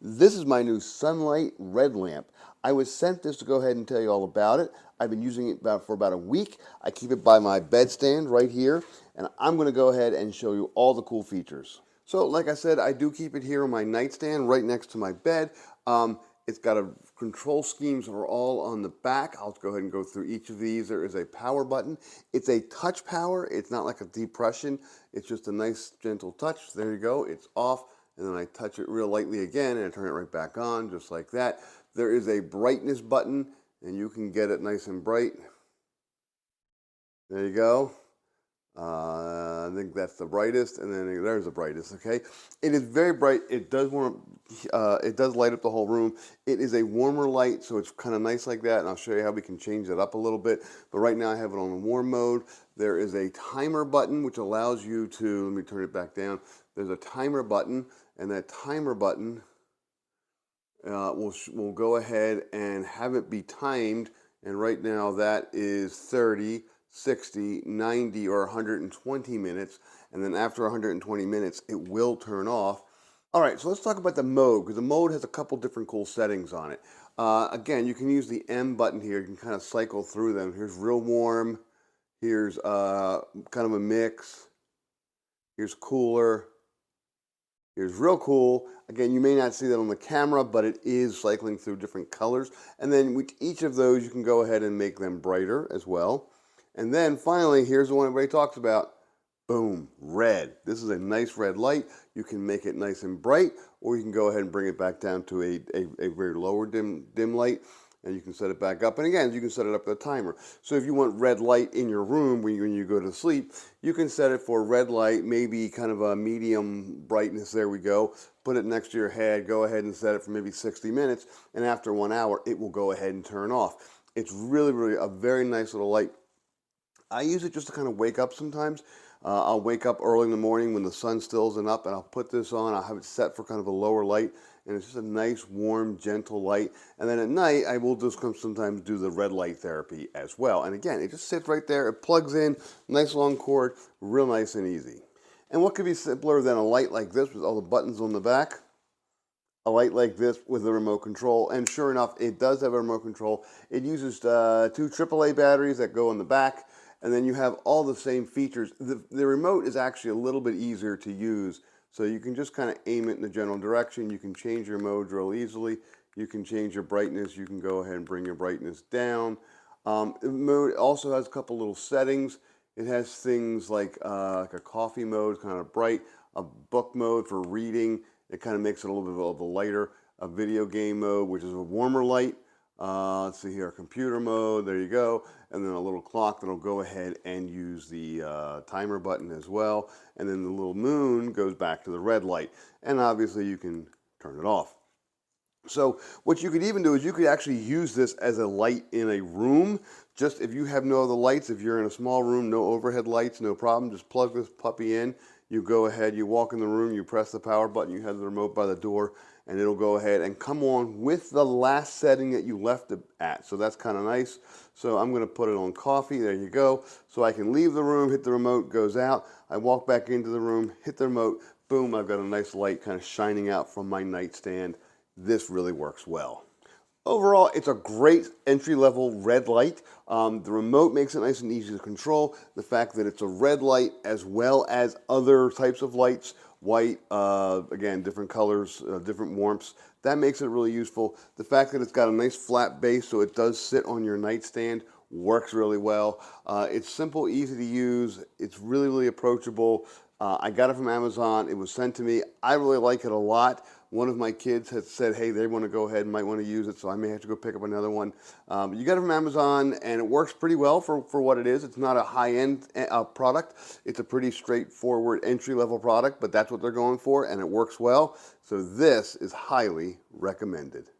This is my new Sunlight red lamp. I was sent this to go ahead and tell you all about it. I've been using it for about a week. I keep it by my bedstand right here, and I'm going to go ahead and show you all the cool features. So, like I said, I do keep it here on my nightstand right next to my bed. It's got a control schemes that are all on the back. I'll go ahead and go through each of these. There is a power button. It's a touch power. It's not like a depression. It's just a nice gentle touch. There you go. It's off. And then I touch it real lightly again and I turn it right back on, just like that. There is a brightness button, and you can get it nice and bright. There you go. I think that's the brightest, and then there's the brightest. Okay, it is very bright. It does warm. It does light up the whole room. It is a warmer light, so it's kind of nice like that. And I'll show you how we can change it up a little bit. But right now I have it on the warm mode. There is a timer button which allows you to. Let me turn it back down. There's a timer button, and that timer button will go ahead and have it be timed. And right now that is 30. 60, 90, or 120 minutes, and then after 120 minutes it will turn off. All right, so let's talk about the mode, because the mode has a couple different cool settings on it. Again, you can use the M button here. You can kind of cycle through them. Here's real warm, here's kind of a mix, here's cooler, here's real cool. Again, you may not see that on the camera, but it is cycling through different colors. And then with each of those, you can go ahead and make them brighter as well. And then finally, here's the one everybody talks about. Boom, red. This is a nice red light. You can make it nice and bright, or you can go ahead and bring it back down to a very lower dim light, and you can set it back up. And again, you can set it up with a timer. So if you want red light in your room when you go to sleep, you can set it for red light, maybe kind of a medium brightness. There we go. Put it next to your head. Go ahead and set it for maybe 60 minutes, and after 1 hour, it will go ahead and turn off. It's really, really a very nice little light. I use it just to kind of wake up sometimes. I'll wake up early in the morning when the sun still isn't up, and I'll put this on. I'll have it set for kind of a lower light, and it's just a nice, warm, gentle light. And then at night, I will just sometimes do the red light therapy as well. And again, it just sits right there. It plugs in, nice long cord, real nice and easy. And what could be simpler than a light like this with all the buttons on the back? A light like this with a remote control, and sure enough, it does have a remote control. It uses 2 AAA batteries that go on the back, and then you have all the same features. The remote is actually a little bit easier to use, so you can just kind of aim it in the general direction. You can change your modes real easily. You can change your brightness. You can go ahead and bring your brightness down. The mode also has a couple little settings. It has things like a coffee mode, kind of bright, a book mode for reading. It kind of makes it a little bit of a lighter, a video game mode, which is a warmer light. Let's see here, computer mode, there you go. And then a little clock that'll go ahead and use the timer button as well. And then the little moon goes back to the red light. And obviously you can turn it off. So what you could even do is you could actually use this as a light in a room. Just if you have no other lights, if you're in a small room, no overhead lights, no problem, just plug this puppy in. You go ahead, you walk in the room, you press the power button, you have the remote by the door, and it'll go ahead and come on with the last setting that you left it at. So that's kind of nice. So I'm going to put it on coffee. There you go. So I can leave the room, hit the remote, goes out. I walk back into the room, hit the remote, boom, I've got a nice light kind of shining out from my nightstand. This really works well. Overall, it's a great entry-level red light. The remote makes it nice and easy to control. The fact that it's a red light as well as other types of lights, white, again, different colors, different warmths, that makes it really useful. The fact that it's got a nice flat base so it does sit on your nightstand works really well. It's simple, easy to use. It's really, really approachable. I got it from Amazon. It was sent to me. I really like it a lot. One of my kids had said, hey, they want to go ahead and might want to use it, so I may have to go pick up another one. You got it from Amazon, and it works pretty well for what it is. It's not a high-end product. It's a pretty straightforward entry-level product, but that's what they're going for, and it works well. So this is highly recommended.